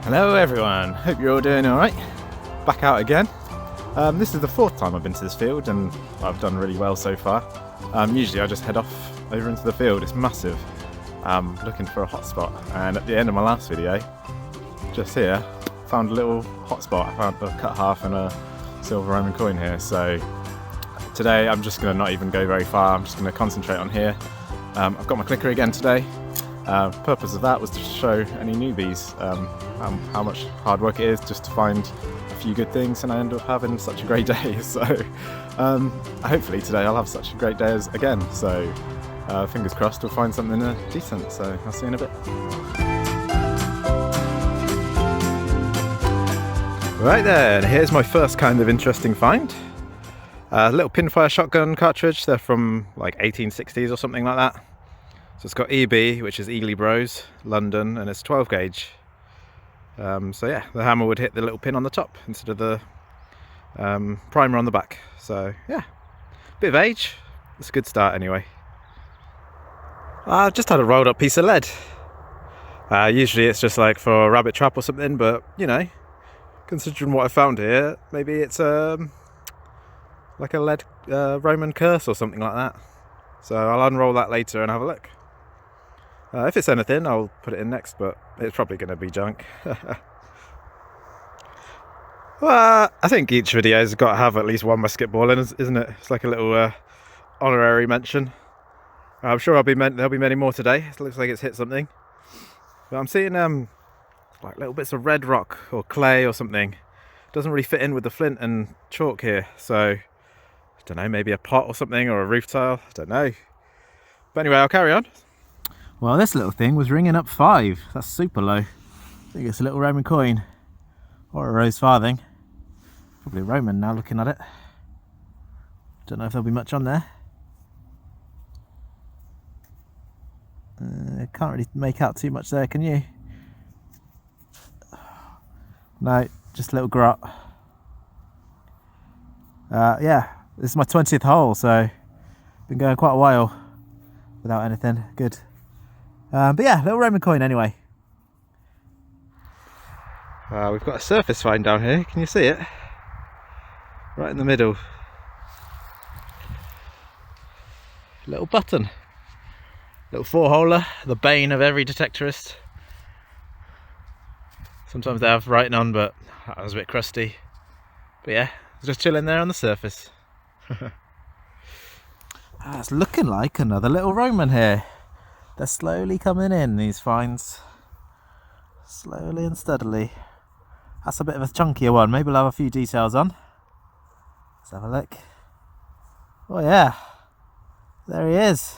Hello everyone, hope you're all doing alright. Back out again. This is the fourth time I've been to this field and I've done really well so far. Usually I just head off over into the field, it's massive. Looking for a hotspot, and at the end of my last video, just here, found a little hotspot. I found a cut half and a silver Roman coin here, so today I'm just going to not even go very far, I'm just going to concentrate on here. I've got my clicker again today. Purpose of that was to show any newbies how much hard work it is just to find a few good things, and I end up having such a great day. So hopefully today I'll have such a great day again. So fingers crossed we'll find something decent. So I'll see you in a bit. Right then, here's my first kind of interesting find. A little pinfire shotgun cartridge. They're from like 1860s or something like that. So it's got EB, which is Eagly Bros, London, and it's 12 gauge. So yeah, the hammer would hit the little pin on the top instead of the primer on the back. So yeah, bit of age. It's a good start anyway. I've just had a rolled up piece of lead. Usually it's just like for a rabbit trap or something, but you know, considering what I found here, maybe it's like a lead Roman curse or something like that. So I'll unroll that later and have a look. If it's anything, I'll put it in next, but it's probably going to be junk. Well, I think each video's got to have at least one musket ball in, isn't it? It's like a little honorary mention. I'm sure there'll be many more today. It looks like it's hit something. But I'm seeing like little bits of red rock or clay or something. It doesn't really fit in with the flint and chalk here, so I don't know, maybe a pot or something, or a roof tile, I don't know. But anyway, I'll carry on. Well, this little thing was ringing up 5. That's super low. I think it's a little Roman coin or a rose farthing. Probably Roman now looking at it. Don't know if there'll be much on there. Can't really make out too much there, can you? No, just a little grot. Yeah, this is my 20th hole, so been going quite a while without anything good. But yeah, little Roman coin anyway. We've got a surface find down here, can you see it? Right in the middle. Little button. Little 4-holer, the bane of every detectorist. Sometimes they have writing on, but that was a bit crusty. But yeah, it's just chilling there on the surface. It's looking like another little Roman here. They're slowly coming in, these finds. Slowly and steadily. That's a bit of a chunkier one. Maybe we'll have a few details on. Let's have a look. Oh yeah, there he is.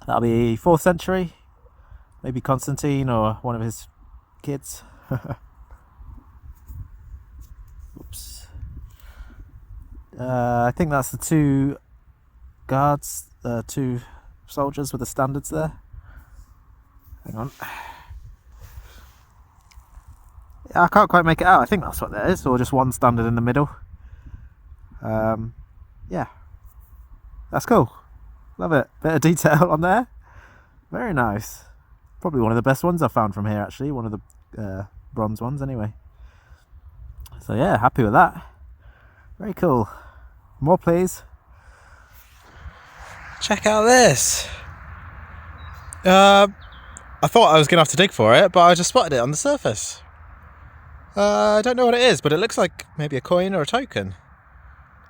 That'll be 4th century. Maybe Constantine or one of his kids. Oops. I think that's the 2 guards, 2 soldiers with the standards there. Hang on. Yeah, I can't quite make it out. I think that's what that is, or just one standard in the middle. Yeah, that's cool. Love it. Bit of detail on there. Very nice. Probably one of the best ones I've found from here, actually. One of the bronze ones, anyway. So yeah, happy with that. Very cool. More, please. Check out this. I thought I was going to have to dig for it, but I just spotted it on the surface. I don't know what it is, but it looks like maybe a coin or a token.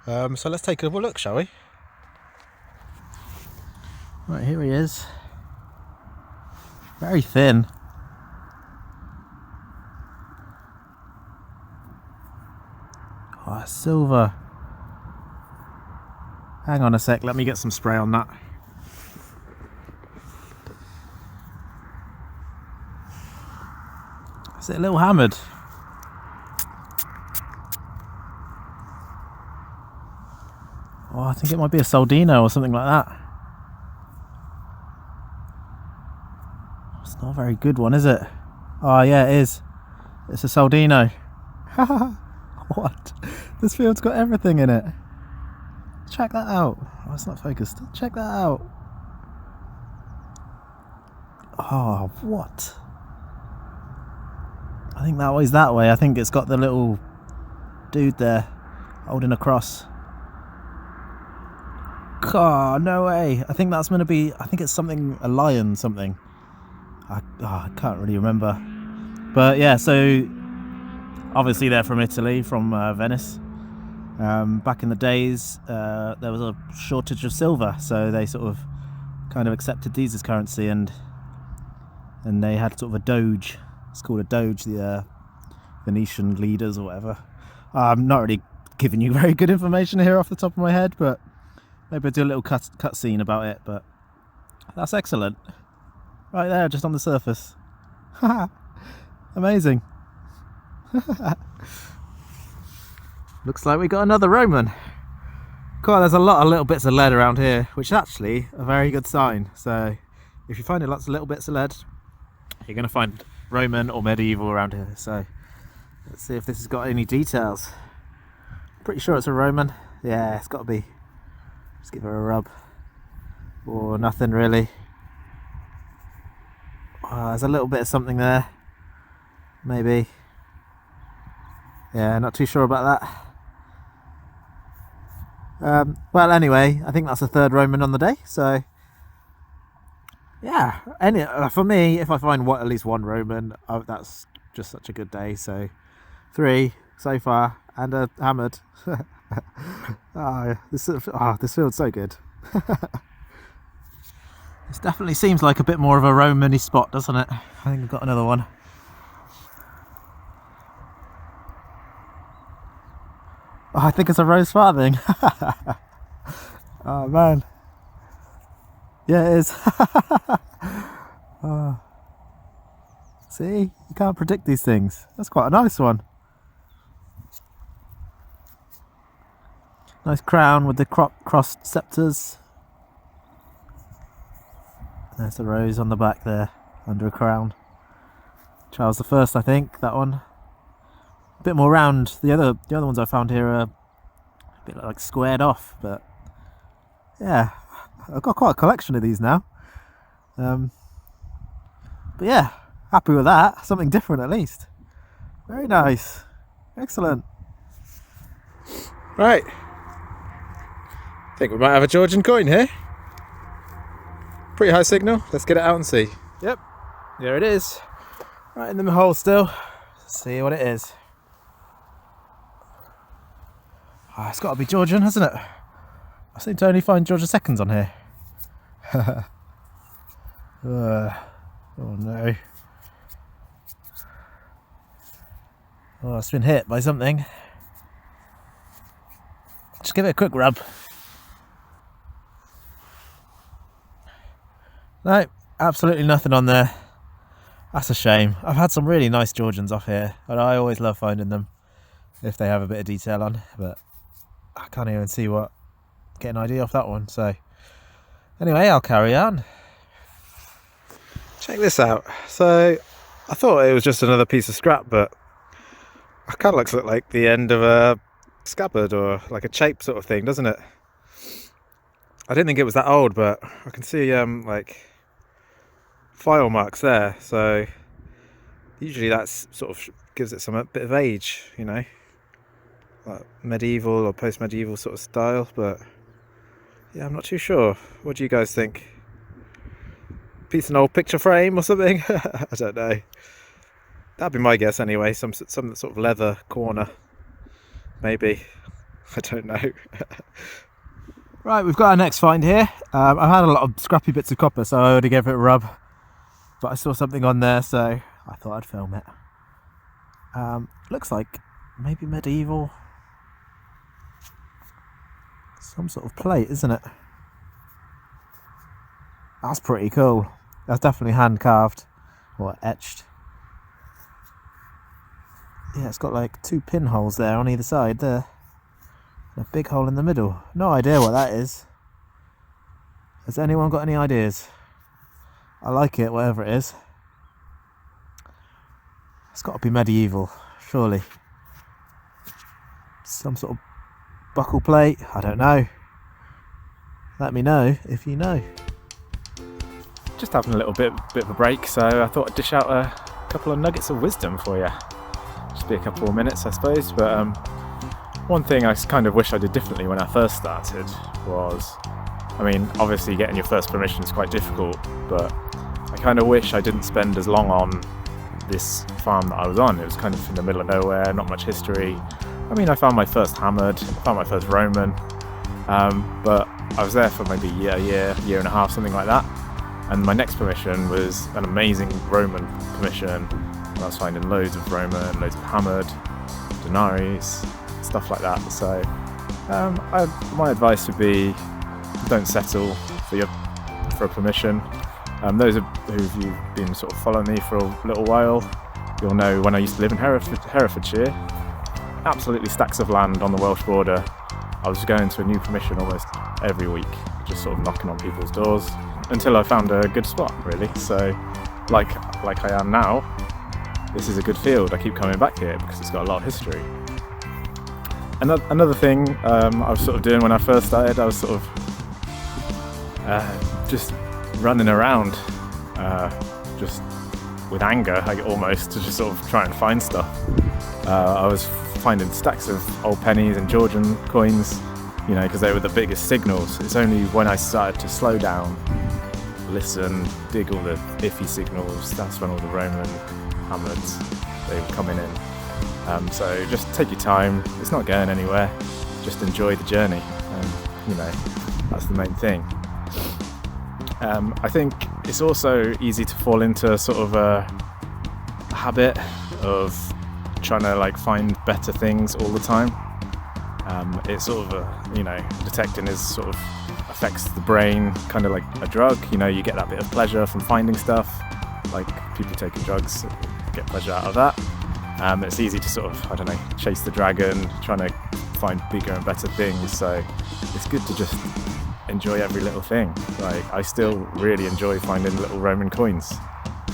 So let's take a look, shall we? Right, here he is. Very thin. Oh, silver. Hang on a sec, let me get some spray on that. Is it a little hammered? Oh, I think it might be a Soldino or something like that. It's not a very good one, is it? Oh yeah, it is. It's a Soldino. What? This field's got everything in it. Check that out. Oh, it's not focused. Check that out. Oh, what? I think that way's that way. I think it's got the little dude there holding a cross. God, no way. I think that's going to be, I think it's something, a lion something. I can't really remember. But yeah, so obviously they're from Italy, from Venice. Back in the days, there was a shortage of silver, so they sort of kind of accepted these as currency, and they had sort of a doge. It's called a doge, the Venetian leaders or whatever. I'm not really giving you very good information here off the top of my head, but maybe I'll do a little cut scene about it. But that's excellent. Right there, just on the surface. Amazing. Looks like we got another Roman. Cool, there's a lot of little bits of lead around here, which is actually a very good sign. So if you find lots of little bits of lead, you're going to find Roman or medieval around here. So let's see if this has got any details. Pretty sure it's a Roman. Yeah, it's got to be. Just give her a rub. Or nothing really. There's a little bit of something there. Maybe. Yeah, not too sure about that. Well, anyway, I think that's the third Roman on the day. So, yeah. For me, if I find at least one Roman, that's just such a good day. So, 3 so far, and a hammered. This feels so good. This definitely seems like a bit more of a Roman-y spot, doesn't it? I think I've got another one. Oh, I think it's a rose farthing. Oh man. Yeah, it is. Oh. See, you can't predict these things. That's quite a nice one. Nice crown with the crossed sceptres. There's a rose on the back there, under a crown. Charles I, I think, that one. A bit more round. The other ones I found here are a bit like squared off, but yeah, I've got quite a collection of these now. But yeah, happy with that. Something different at least. Very nice. Excellent. Right. I think we might have a Georgian coin here. Pretty high signal. Let's get it out and see. Yep, there it is. Right in the hole still. Let's see what it is. Oh, it's got to be Georgian, hasn't it? I seem to only find Georgia seconds on here. Oh no. Oh, it's been hit by something. Just give it a quick rub. No, absolutely nothing on there. That's a shame. I've had some really nice Georgians off here, and I always love finding them if they have a bit of detail on, but I can't even get an idea off that one. So anyway, I'll carry on. Check this out. So I thought it was just another piece of scrap, but it kind of looks like the end of a scabbard or like a chape sort of thing, doesn't it? I didn't think it was that old, but I can see like file marks there, so usually that's sort of gives it some bit of age, you know, like medieval or post-medieval sort of style. But yeah, I'm not too sure. What do you guys think? Piece of an old picture frame or something? I don't know. That'd be my guess anyway. Some sort of leather corner, maybe. I don't know. Right, we've got our next find here. I've had a lot of scrappy bits of copper, so I already gave it a rub. But I saw something on there, so I thought I'd film it. Looks like maybe medieval. Some sort of plate, isn't it? That's pretty cool. That's definitely hand carved or etched. Yeah, it's got like 2 pinholes there on either side there. And a big hole in the middle. No idea what that is. Has anyone got any ideas? I like it, whatever it is. It's got to be medieval, surely. Some sort of buckle plate, I don't know. Let me know if you know. Just having a little bit of a break, so I thought I'd dish out a couple of nuggets of wisdom for you. Just be a couple more minutes, I suppose. But one thing I kind of wish I did differently when I first started was, I mean, obviously getting your first permission is quite difficult, but I kind of wish I didn't spend as long on this farm that I was on. It was kind of in the middle of nowhere, not much history. I mean, I found my first hammered, I found my first Roman, but I was there for maybe a year and a half, something like that. And my next permission was an amazing Roman permission. I was finding loads of Roman, loads of hammered, denaries, stuff like that. So my advice would be, don't settle for a permission. Those who've been sort of following me for a little while, you'll know when I used to live in Herefordshire, absolutely stacks of land on the Welsh border. I was going to a new permission almost every week, just sort of knocking on people's doors until I found a good spot, really. So, like I am now, this is a good field. I keep coming back here because it's got a lot of history. Another thing I was sort of doing when I first started, I was sort of just running around, just with anger, almost, to just sort of try and find stuff. I was finding stacks of old pennies and Georgian coins, you know, because they were the biggest signals. It's only when I started to slow down, listen, dig all the iffy signals, that's when all the Roman hammereds, they were coming in. So just take your time, it's not going anywhere, just enjoy the journey, you know, that's the main thing. I think it's also easy to fall into sort of a habit of trying to like find better things all the time. It's sort of you know, detecting is sort of affects the brain, kind of like a drug. You know, you get that bit of pleasure from finding stuff, like people taking drugs get pleasure out of that. It's easy to sort of, I don't know, chase the dragon, trying to find bigger and better things. So it's good to just enjoy every little thing. Like, I still really enjoy finding little Roman coins,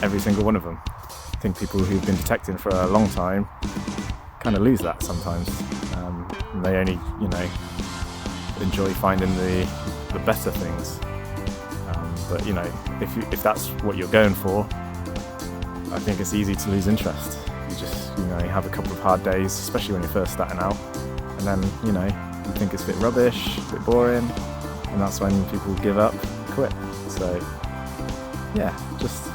every single one of them. I think people who've been detecting for a long time kind of lose that sometimes. And they only, you know, enjoy finding the better things. But you know, if that's what you're going for, I think it's easy to lose interest. You just, you know, you have a couple of hard days, especially when you're first starting out, and then, you know, you think it's a bit rubbish, a bit boring, and that's when people give up, quit. So yeah, just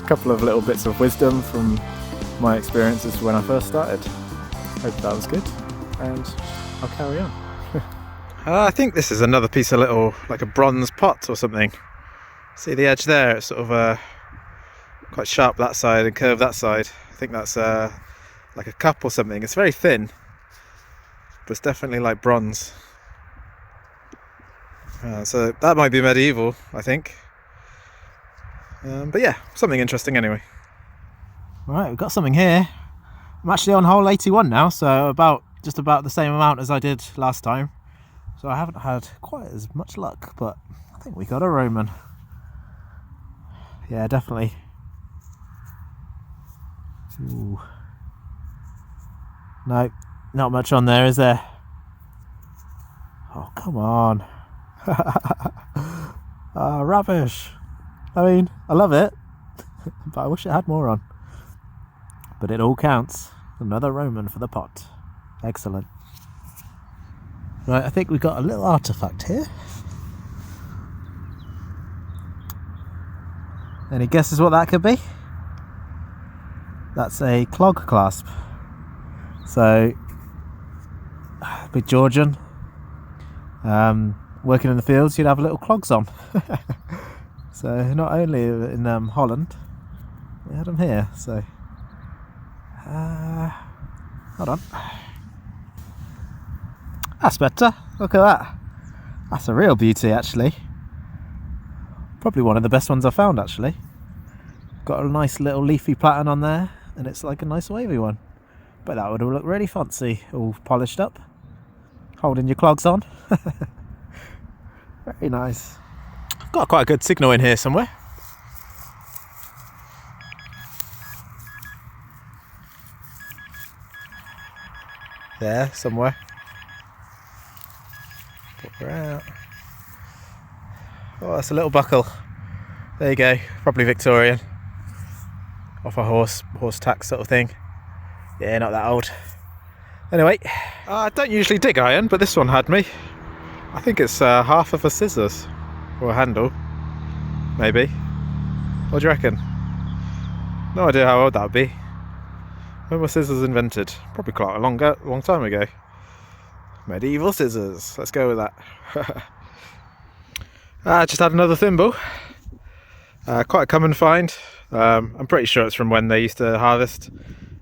a couple of little bits of wisdom from my experiences when I first started. Hope that was good, and I'll carry on. I think this is another piece of little, like a bronze pot or something. See the edge there? It's sort of quite sharp that side and curved that side. I think that's like a cup or something. It's very thin, but it's definitely like bronze. So that might be medieval, I think. But yeah, something interesting anyway. Right, we've got something here. I'm actually on hole 81 now, so just about the same amount as I did last time. So I haven't had quite as much luck, but I think we got a Roman. Yeah, definitely. Ooh. No, not much on there, is there? Oh, come on. Oh, rubbish. I mean, I love it, but I wish it had more on. But it all counts. Another Roman for the pot. Excellent. Right, I think we've got a little artefact here. Any guesses what that could be? That's a clog clasp. So, big Georgian. Working in the fields, you'd have little clogs on. So not only in Holland, we had them here. So, hold on. That's better. Look at that. That's a real beauty, actually. Probably one of the best ones I've found, actually. Got a nice little leafy pattern on there, and it's like a nice wavy one. But that would have looked really fancy, all polished up, holding your clogs on. Very nice. I've got quite a good signal in here somewhere. There, somewhere. Put her out. Oh, that's a little buckle. There you go, probably Victorian. off a horse tack sort of thing. Yeah, not that old. Anyway, I don't usually dig iron, but this one had me. I think it's half of a scissors or a handle, maybe. What do you reckon? No idea how old that would be. When were scissors invented? Probably quite a long time ago. Medieval scissors. Let's go with that. I just had another thimble. Quite a common find. I'm pretty sure it's from when they used to harvest,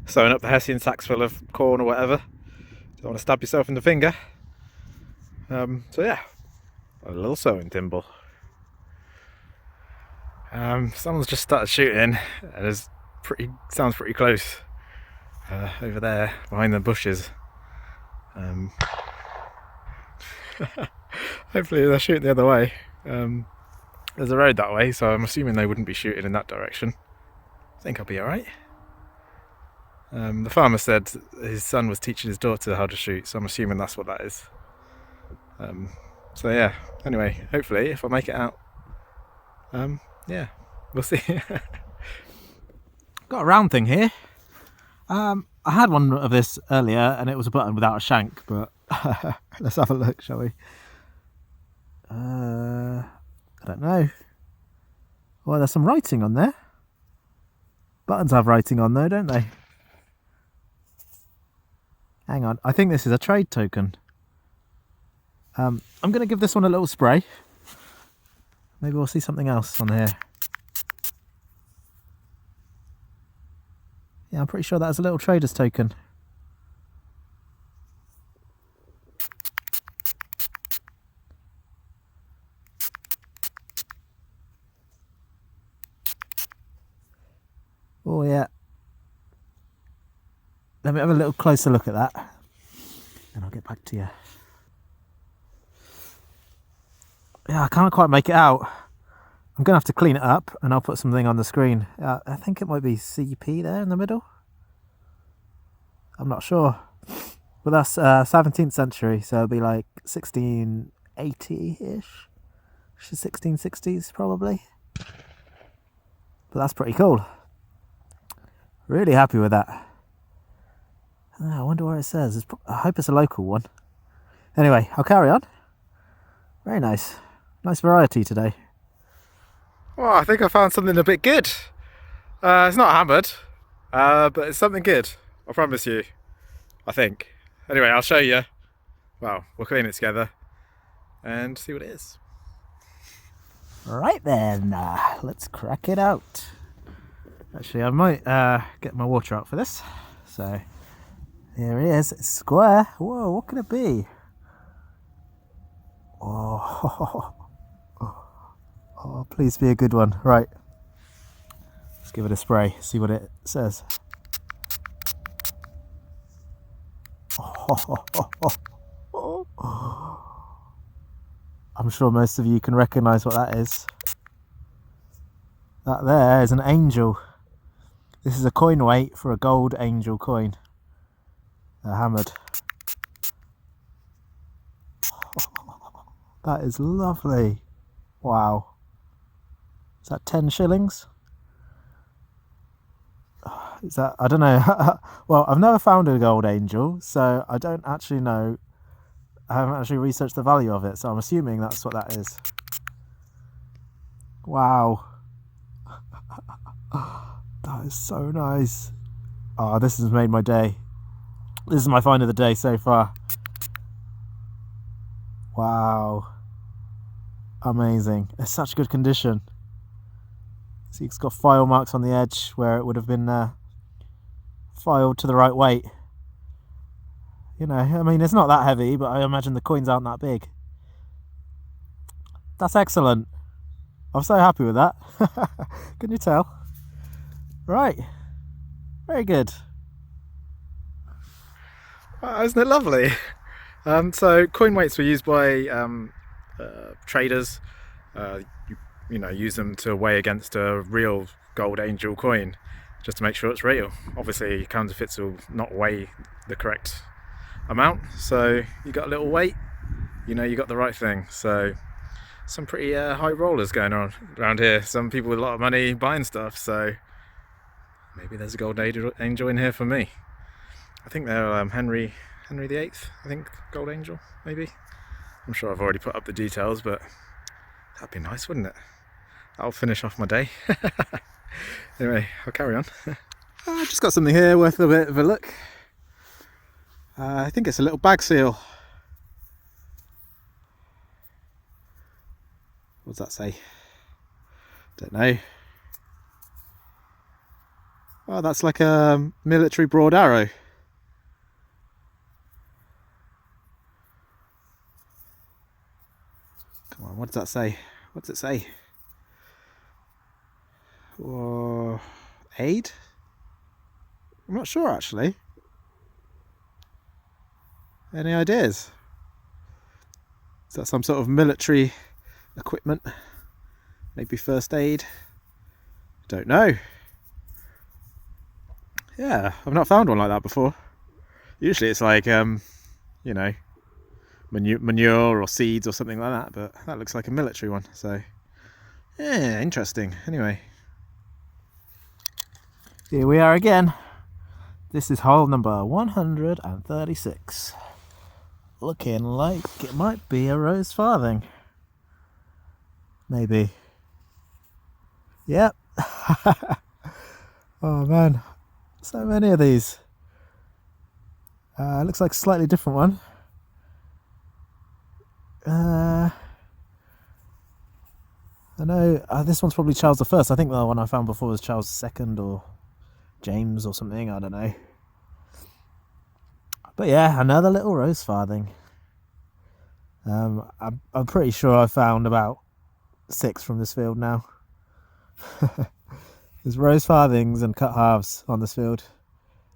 sewing up the Hessian sacks full of corn or whatever. Don't want to stab yourself in the finger. So yeah, a little sewing thimble. Someone's just started shooting, and sounds pretty close over there behind the bushes. Hopefully they're shooting the other way. There's a road that way, so I'm assuming they wouldn't be shooting in that direction. I think I'll be alright. The farmer said his son was teaching his daughter how to shoot, so I'm assuming that's what that is. So yeah, anyway, hopefully if I make it out, yeah, we'll see. got a round thing here. I had one of this earlier and it was a button without a shank, but let's have a look, shall we? I don't know. Well, there's some writing on there. Buttons have writing on though, don't they? Hang on, I think this is a trade token. I'm going to give this one a little spray. Maybe we'll see something else on here. Yeah, I'm pretty sure that's a little trader's token. Oh yeah. Let me have a little closer look at that and I'll get back to you. Yeah, I can't quite make it out. I'm going to have to clean it up and I'll put something on the screen. I think it might be CP there in the middle. I'm not sure. But that's 17th century, so it'll be like 1680-ish. 1660s probably. But that's pretty cool. Really happy with that. I wonder where it says. I hope it's a local one. Anyway, I'll carry on. Very nice. Nice variety today. Well, I think I found something a bit good. It's not hammered, but it's something good. I promise you. I think. Anyway, I'll show you. Well, we'll clean it together and see what it is. Right then, let's crack it out. Actually, I might get my water out for this. So, here it is. It's square. Whoa, what can it be? Oh, oh, please be a good one. Right. Let's give it a spray, see what it says. I'm sure most of you can recognise what that is. That there is an angel. This is a coin weight for a gold angel coin. They're hammered. That is lovely. Wow. Is that 10 shillings? Is that, I don't know. Well, I've never found a gold angel, so I don't actually know. I haven't actually researched the value of it, so I'm assuming that's what that is. Wow. That is so nice. Oh, this has made my day. This is my find of the day so far. Wow. Amazing. It's such good condition. See, it's got file marks on the edge where it would have been filed to the right weight. You know, I mean, it's not that heavy, but I imagine the coins aren't that big. That's excellent. I'm so happy with that. Can you tell? Right. Very good. Isn't it lovely? So coin weights were used by traders. You know, use them to weigh against a real gold angel coin, just to make sure it's real. Obviously, counterfeits will not weigh the correct amount, so you got a little weight, you know you got the right thing. So some pretty high rollers going on around here. Some people with a lot of money buying stuff, so maybe there's a gold angel in here for me. I think they're Henry VIII, I think, gold angel, maybe. I'm sure I've already put up the details, but that'd be nice, wouldn't it? That'll finish off my day. Anyway, I'll carry on. I've just got something here worth a bit of a look. I think it's a little bag seal. What does that say? Don't know. Oh, that's like a military broad arrow. Come on, what does that say? What does it say? Oh, aid? I'm not sure actually. Any ideas? Is that some sort of military equipment? Maybe first aid? Don't know. Yeah, I've not found one like that before. Usually it's like, you know, manure or seeds or something like that, but that looks like a military one, so yeah, interesting. Anyway, here we are again. This is hole number 136. Looking like it might be a rose farthing. Maybe. Yep. Oh man, so many of these. Looks like a slightly different one. I know this one's probably Charles I. I think the one I found before was Charles II or James or something, I don't know. But yeah, another little rose farthing. I'm pretty sure I found about 6 from this field now. There's rose farthings and cut halves on this field,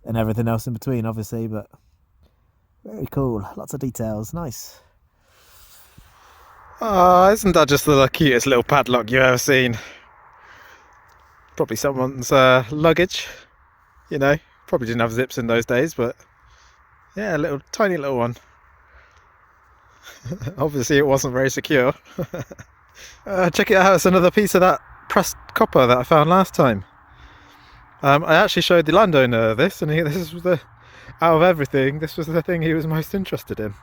and everything else in between, obviously, but very cool. Lots of details, nice. Oh, isn't that just the cutest little padlock you've ever seen? Probably someone's luggage, you know. Probably didn't have zips in those days, but yeah, a little tiny little one. Obviously it wasn't very secure. Check it out, it's another piece of that pressed copper that I found last time. I actually showed the landowner this, and this was out of everything, this was the thing he was most interested in.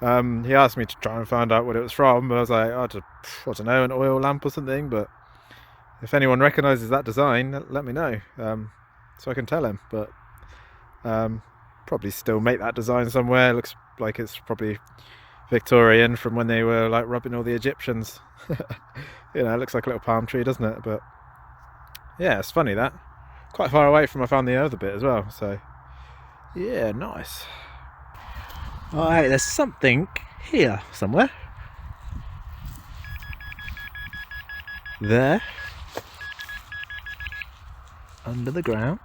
He asked me to try and find out what it was from, but I was like, I don't know, an oil lamp or something, but if anyone recognises that design, let me know, so I can tell him. But probably still make that design somewhere. Looks like it's probably Victorian, from when they were like robbing all the Egyptians. You know, it looks like a little palm tree, doesn't it? But yeah, it's funny that. Quite far away from I found the other bit as well, so yeah, nice. Alright, there's something here somewhere. There. Under the ground.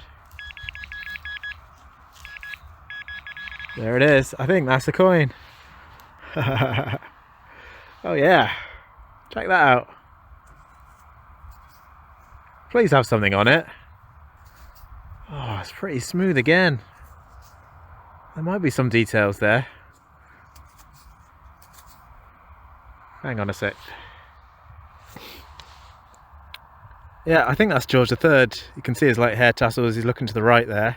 There it is. I think that's a coin. Oh yeah. Check that out. Please have something on it. Oh, it's pretty smooth again. There might be some details there. Hang on a sec. Yeah, I think that's George III. You can see his like hair tassels. He's looking to the right there,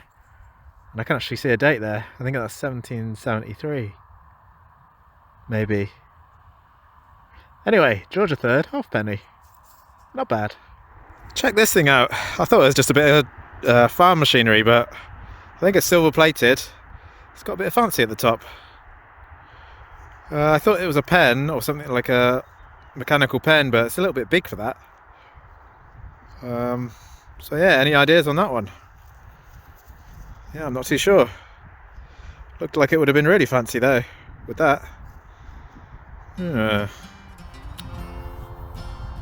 and I can actually see a date there. I think that's 1773, maybe. Anyway, George III, halfpenny. Not bad. Check this thing out. I thought it was just a bit of farm machinery, but I think it's silver plated. It's got a bit of fancy at the top. I thought it was a pen or something like a mechanical pen, but it's a little bit big for that. So yeah, any ideas on that one? Yeah, I'm not too sure. Looked like it would have been really fancy though, with that. Yeah.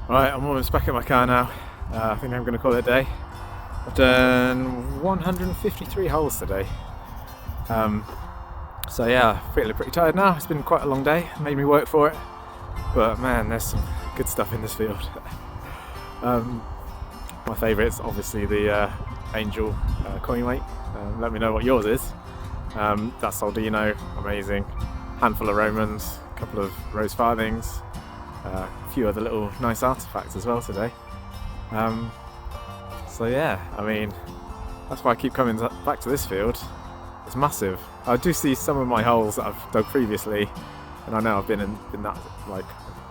Right, I'm almost back at my car now. I think I'm going to call it a day. I've done 153 holes today. So yeah, feeling pretty tired now. It's been quite a long day, made me work for it. But man, there's some good stuff in this field. My favourite is obviously the Angel coin weight. Let me know what yours is. That Soldino, amazing. Handful of Romans, a couple of rose farthings, a few other little nice artefacts as well today. So yeah, I mean, That's why I keep coming back to this field. It's massive. I do see some of my holes that I've dug previously, and I know I've been in that like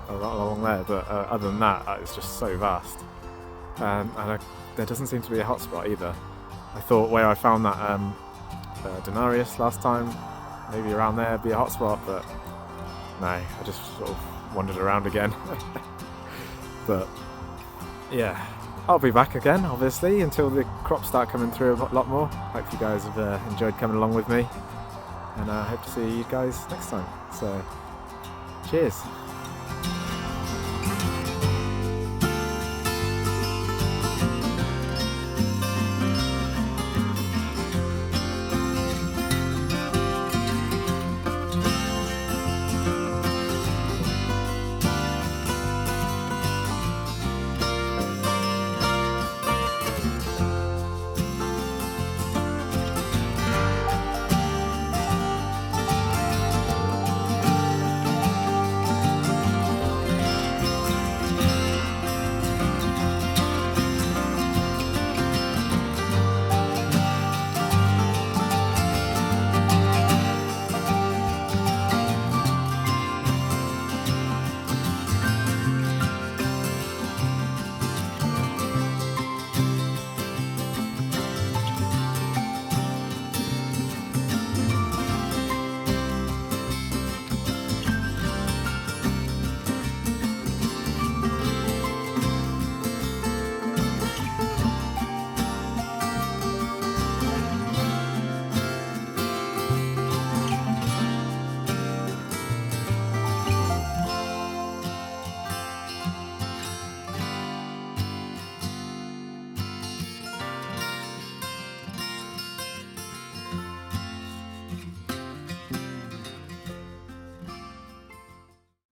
along there, but other than that, it's just so vast. There doesn't seem to be a hotspot either. I thought where I found that Denarius last time, maybe around there would be a hotspot, but no, I just sort of wandered around again. But yeah, I'll be back again, obviously, until the crops start coming through a lot more. Hope you guys have enjoyed coming along with me, and I hope to see you guys next time. So, cheers.